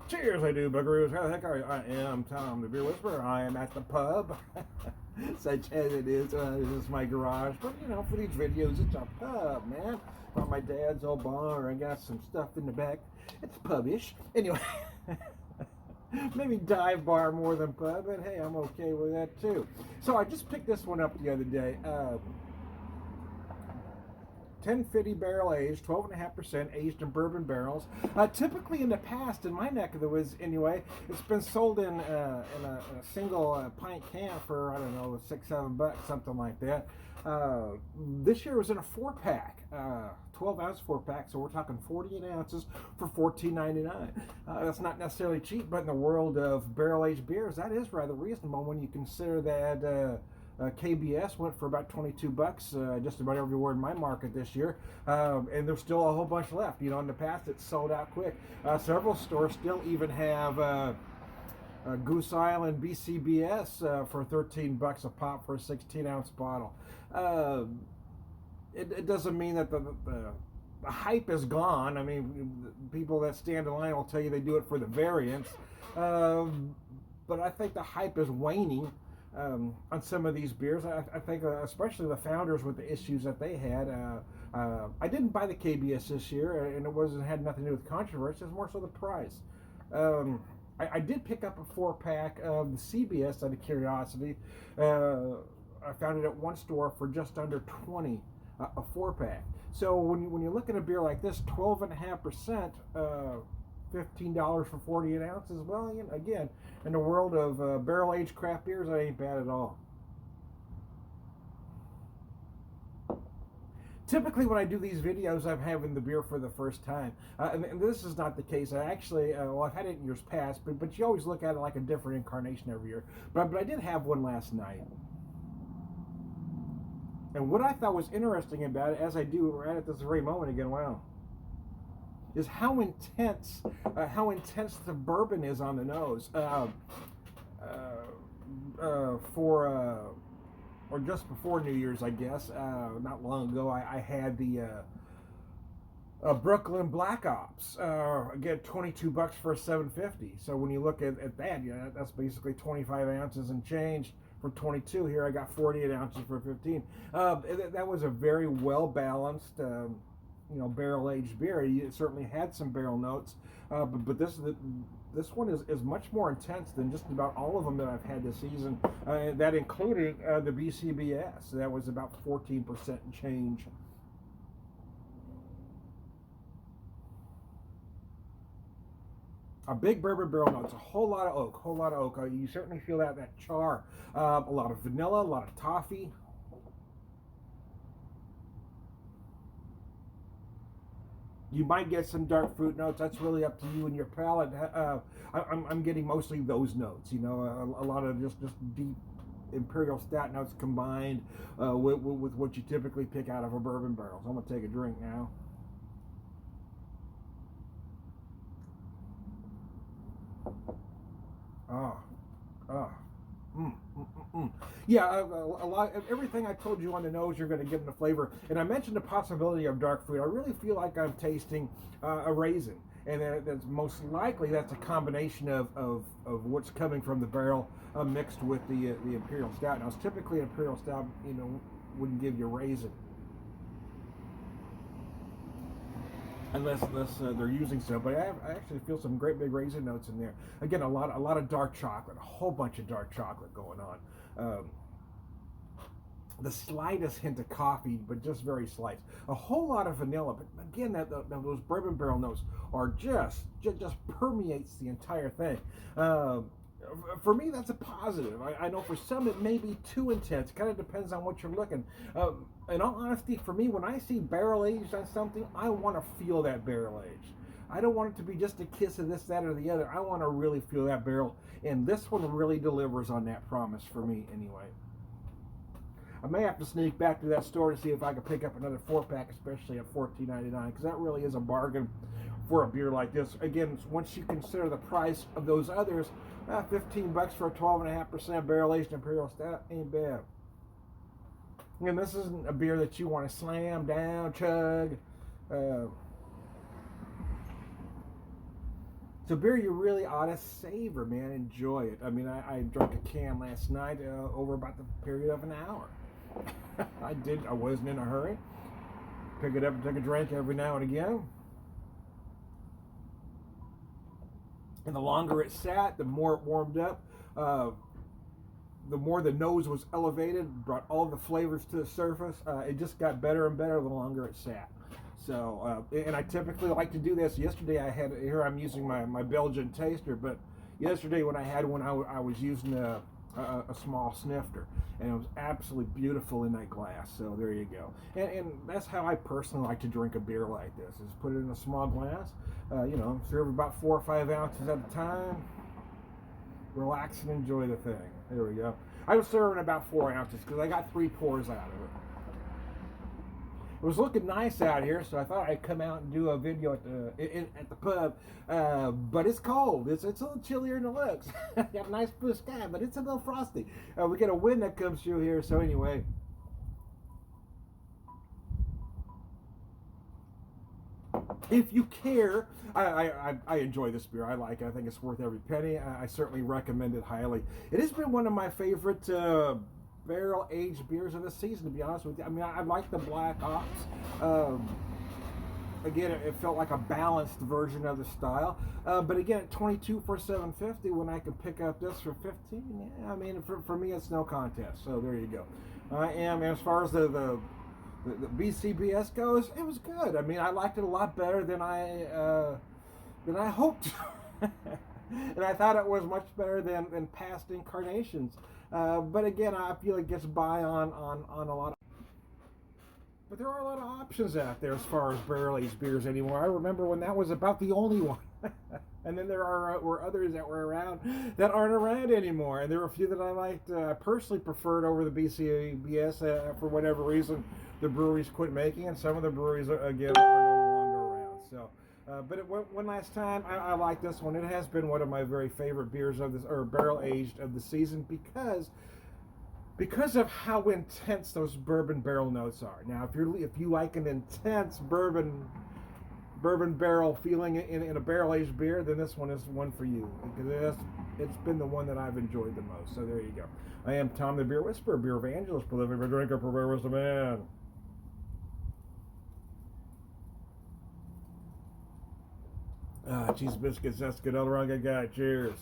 Cheers, I do, buckaroos. How the heck are you? I am Tom, the Beer Whisperer. I am at the pub, such as it is. This is my garage, but you know, for these videos, it's a pub, man. Got my dad's old bar. I got some stuff in the back. It's pub-ish. Anyway, maybe dive bar more than pub, but hey, I'm okay with that too. So I just picked this one up the other day. 10 Fidy barrel aged, 12.5% aged in bourbon barrels. Typically in the past, in my neck of the woods anyway, it's been sold in a single pint can for, I don't know, $6-7, something like that. This year it was in a 4-pack, 12-ounce 4-pack, so we're talking 48 ounces for $14.99. That's not necessarily cheap, but in the world of barrel-aged beers, that is rather reasonable when you consider that KBS went for about $22, just about everywhere in my market this year, and there's still a whole bunch left. You know, in the past it sold out quick. Several stores still even have Goose Island BCBS for $13 a pop for a 16-ounce bottle. It doesn't mean that the hype is gone. I mean, people that stand in line will tell you they do it for the variants, but I think the hype is waning. On some of these beers, I think especially the founders with the issues that they had. I didn't buy the KBS this year, and it had nothing to do with controversy. It's more so the price. I did pick up a 4-pack of the CBS out of curiosity. I found it at one store for just under $20, a 4-pack. So when you look at a beer like this, 12.5%. $15 for 48 ounces. Well, you know, again, in the world of barrel-aged craft beers, that ain't bad at all. Typically, when I do these videos, I'm having the beer for the first time, and this is not the case. I actually, well, I've had it in years past, but you always look at it like a different incarnation every year. But I did have one last night. And what I thought was interesting about it, as I do right at this very moment again, wow, is how intense the bourbon is on the nose. Or just before New Year's, I guess, not long ago, I had the Brooklyn Black Ops. Again, $22 for a 750. So when you look at that, you know, that's basically 25 ounces and change. For 22 here, I got 48 ounces for 15. That was a very well balanced. Barrel-aged beer. It certainly had some barrel notes, but this one is much more intense than just about all of them that I've had this season. That included the BCBS. That was about 14% and change. A big bourbon barrel notes, a whole lot of oak. You certainly feel that char. A lot of vanilla, a lot of toffee. You might get some dark fruit notes. That's really up to you and your palate. I'm getting mostly those notes. You know, a lot of just deep imperial stout notes combined with what you typically pick out of a bourbon barrel. So I'm gonna take a drink now. Yeah, a lot. Everything I told you on the nose, you're going to get in the flavor. And I mentioned the possibility of dark fruit. I really feel like I'm tasting a raisin, and that's most likely that's a combination of what's coming from the barrel mixed with the imperial stout. Now, typically an imperial stout, you know, wouldn't give you raisin. Unless they're using some, but I actually feel some great big raisin notes in there. Again, a lot of dark chocolate, a whole bunch of dark chocolate going on. The slightest hint of coffee, but just very slight. A whole lot of vanilla, but again, those bourbon barrel notes are just permeates the entire thing. For me, that's a positive. I know for some it may be too intense. It kind of depends on what you're looking. In all honesty, for me, when I see barrel aged on something, I want to feel that barrel aged. I don't want it to be just a kiss of this, that, or the other. I want to really feel that barrel, and this one really delivers on that promise for me, anyway. I may have to sneak back to that store to see if I can pick up another 4-pack, especially at $14.99, because that really is a bargain for a beer like this. Again, once you consider the price of those others, $15 for a 12.5% barrel-aged imperial stout ain't bad. And this isn't a beer that you want to slam down, chug. It's a beer you really ought to savor, man. Enjoy it. I mean, I drank a can last night over about the period of an hour. I did. I wasn't in a hurry. Pick it up and take a drink every now and again. And the longer it sat, the more it warmed up. The more the nose was elevated, brought all the flavors to the surface. It just got better and better the longer it sat. So, and I typically like to do this. Yesterday I had, here I'm using my Belgian taster, but yesterday when I had one, I was using a small snifter, and it was absolutely beautiful in that glass. So there you go. And that's how I personally like to drink a beer like this, is put it in a small glass, serve about 4 or 5 ounces at a time, relax and enjoy the thing. There we go. I was serving about 4 ounces because I got 3 pours out of it. It was looking nice out here, so I thought I'd come out and do a video at the pub. But it's cold. It's a little chillier than it looks. You have a nice blue sky, but it's a little frosty. We get a wind that comes through here, so anyway. If you care, I enjoy this beer. I like it. I think it's worth every penny. I certainly recommend it highly. It has been one of my favorite barrel-aged beers of the season, to be honest with you. I mean, I like the Black Ops. Again, it felt like a balanced version of the style. But again, at 22 for $7.50, when I can pick up this for 15, yeah, I mean, for me, it's no contest. So there you go. As far as the BCBS goes, it was good. I mean, I liked it a lot better than I hoped. And I thought it was much better than past incarnations. But again, I feel it gets by on a lot of... But there are a lot of options out there as far as barrel-aged beers anymore. I remember when that was about the only one. And then there were others that were around that aren't around anymore. And there were a few that I liked, personally preferred over the BCBS for whatever reason. The breweries quit making, and some of the breweries, again, are no longer around. So... but one last time, I like this one. It has been one of my very favorite beers of this, or barrel aged of the season, because of how intense those bourbon barrel notes are. Now, if you like an intense bourbon barrel feeling in a barrel aged beer, then this one is one for you, because it's been the one that I've enjoyed the most. So there you go. I am Tom the Beer Whisperer, beer evangelist, prolific drinker, beer wisdom man. Cheese biscuits, that's good all around, good guy. Cheers.